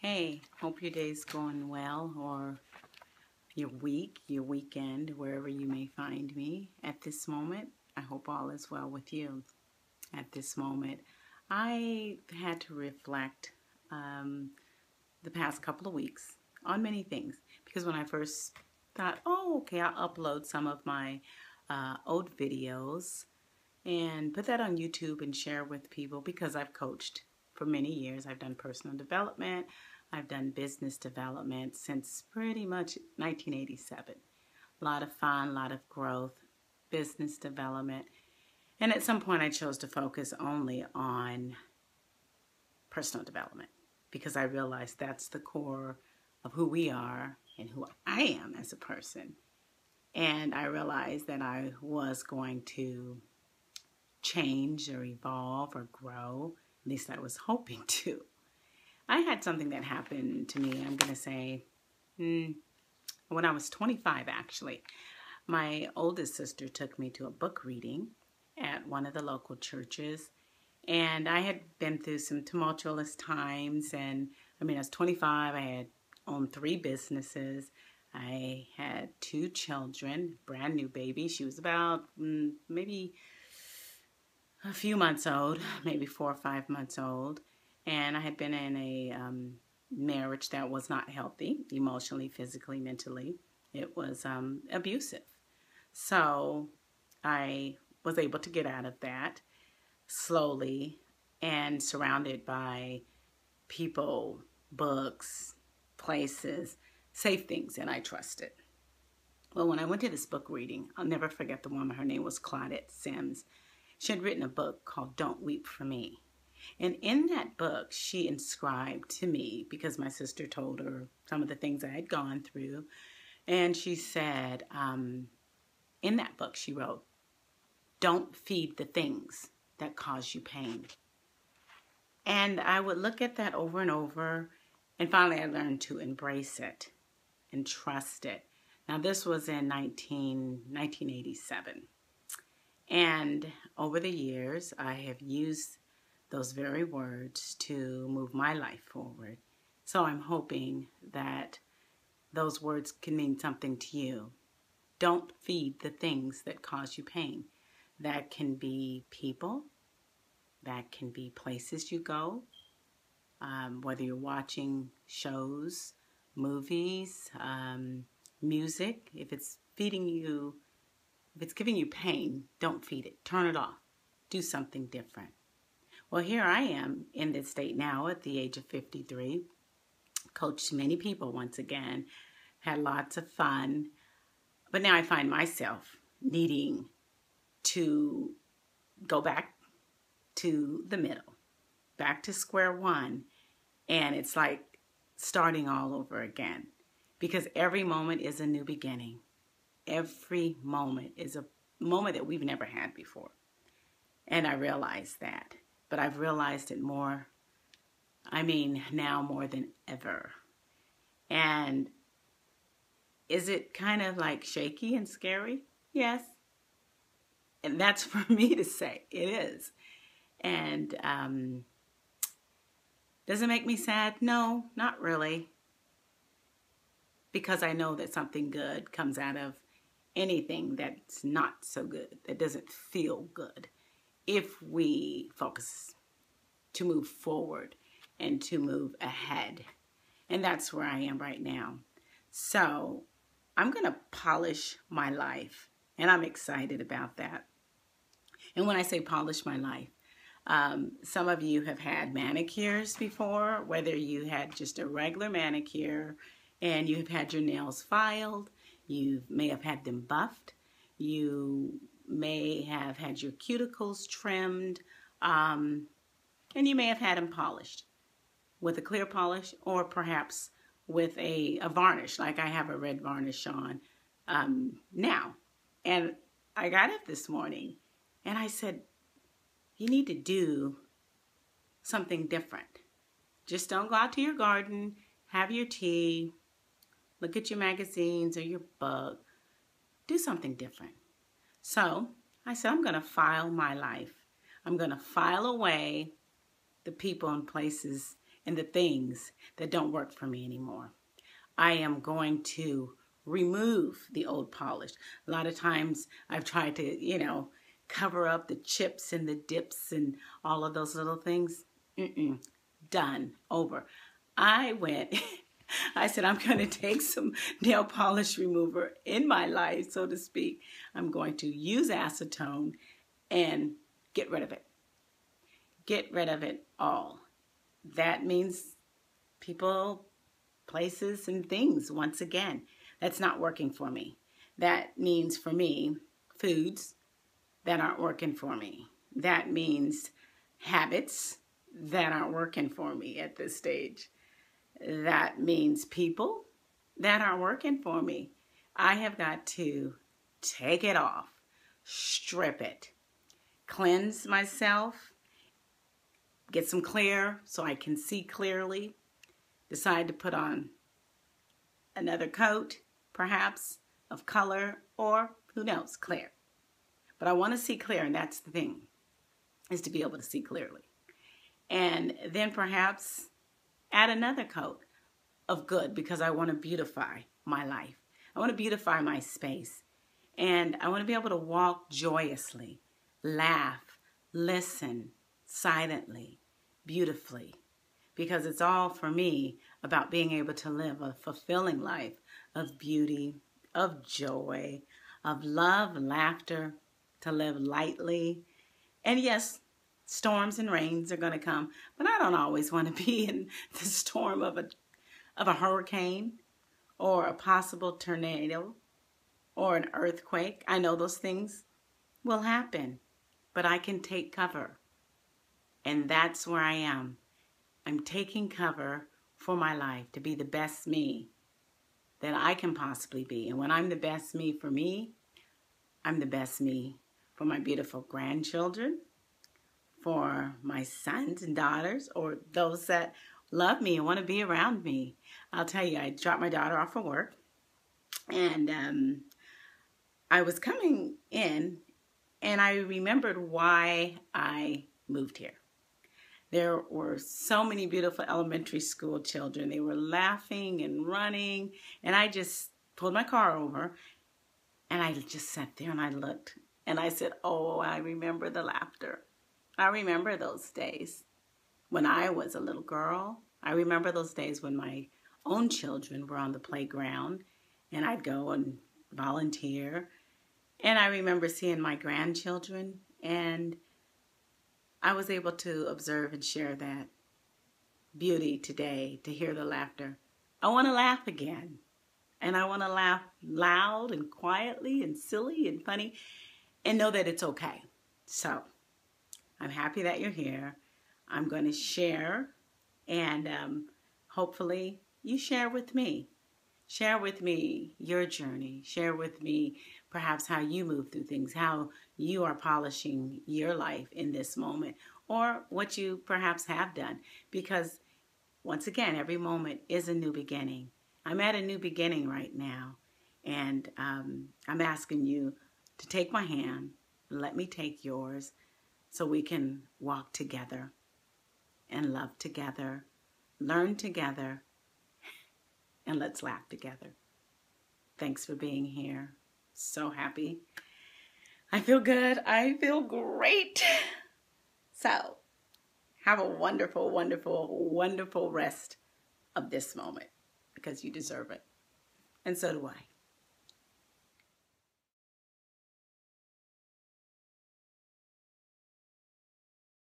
Hey, hope your day's going well, or your week, your weekend, wherever you may find me at this moment. I hope all is well with you at this moment. I had to reflect the past couple of weeks on many things because when I first thought, oh, okay, I'll upload some of my old videos and put that on YouTube and share with people because I've coached for many years. I've done personal development. I've done business development since pretty much 1987. A lot of fun, a lot of growth, business development. And at some point I chose to focus only on personal development because I realized that's the core of who we are and who I am as a person. And I realized that I was going to change or evolve or grow. At least I was hoping to. I had something that happened to me, I'm going to say, when I was 25, actually. My oldest sister took me to a book reading at one of the local churches. And I had been through some tumultuous times. And I was 25. I had owned 3 businesses. I had 2 children, brand new baby. She was about maybe a few months old, maybe 4 or 5 months old. And I had been in a marriage that was not healthy, emotionally, physically, mentally. It was abusive. So I was able to get out of that slowly and surrounded by people, books, places, safe things that I trusted. Well, when I went to this book reading, I'll never forget the woman. Her name was Claudette Sims. She had written a book called Don't Weep for Me. And in that book, she inscribed to me, because my sister told her some of the things I had gone through, and she said, in that book, she wrote, "Don't feed the things that cause you pain." And I would look at that over and over, and finally I learned to embrace it and trust it. Now, this was in 1987. And over the years, I have used those very words to move my life forward. So I'm hoping that those words can mean something to you. Don't feed the things that cause you pain. That can be people. That can be places you go. Whether you're watching shows, movies, music. If it's giving you pain, don't feed it. Turn it off. Do something different. Well, here I am in this state now at the age of 53. Coached many people once again. Had lots of fun. But now I find myself needing to go back to the middle. Back to square one. And it's like starting all over again. Because every moment is a new beginning. Every moment is a moment that we've never had before. And I realize that. But I've realized it more, now more than ever. And is it kind of like shaky and scary? Yes. And that's for me to say. It is. And does it make me sad? No, not really. Because I know that something good comes out of anything that's not so good, that doesn't feel good, if we focus to move forward and to move ahead. And that's where I am right now. So I'm going to polish my life, and I'm excited about that. And when I say polish my life, some of you have had manicures before, whether you had just a regular manicure and you've had your nails filed, you may have had them buffed, you may have had your cuticles trimmed, and you may have had them polished with a clear polish or perhaps with a varnish, like I have a red varnish on now. And I got up this morning and I said, you need to do something different. Just don't go out to your garden, have your tea, look at your magazines or your book. Do something different. So I said, I'm going to file my life. I'm going to file away the people and places and the things that don't work for me anymore. I am going to remove the old polish. A lot of times I've tried to, cover up the chips and the dips and all of those little things. Done. Over. I said, I'm going to take some nail polish remover in my life, so to speak. I'm going to use acetone and get rid of it. Get rid of it all. That means people, places, and things, once again, that's not working for me. That means for me, foods that aren't working for me. That means habits that aren't working for me at this stage. That means people that aren't working for me. I have got to take it off, strip it, cleanse myself, get some clear so I can see clearly, decide to put on another coat, perhaps, of color, or who knows, clear. But I want to see clear, and that's the thing, is to be able to see clearly. And then perhaps add another coat of good, because I want to beautify my life. I want to beautify my space. And I want to be able to walk joyously, laugh, listen silently, beautifully. Because it's all, for me, about being able to live a fulfilling life of beauty, of joy, of love, laughter, to live lightly. And yes, storms and rains are going to come, but I don't always want to be in the storm of a hurricane or a possible tornado or an earthquake. I know those things will happen, but I can take cover. And that's where I am. I'm taking cover for my life to be the best me that I can possibly be. And when I'm the best me for me, I'm the best me for my beautiful grandchildren, for my sons and daughters, or those that love me and want to be around me. I'll tell you, I dropped my daughter off for work, and I was coming in, and I remembered why I moved here. There were so many beautiful elementary school children. They were laughing and running, and I just pulled my car over, and I just sat there and I looked, and I said, oh, I remember the laughter. I remember those days when I was a little girl. I remember those days when my own children were on the playground, and I'd go and volunteer. And I remember seeing my grandchildren, and I was able to observe and share that beauty today, to hear the laughter. I want to laugh again. And I want to laugh loud and quietly and silly and funny and know that it's okay. So I'm happy that you're here. I'm going to share, and hopefully you share with me. Share with me your journey. Share with me perhaps how you move through things, how you are polishing your life in this moment, or what you perhaps have done. Because once again, every moment is a new beginning. I'm at a new beginning right now, and I'm asking you to take my hand, let me take yours, so we can walk together and love together, learn together, and let's laugh together. Thanks for being here. So happy. I feel good. I feel great. So have a wonderful, wonderful, wonderful rest of this moment, because you deserve it. And so do I.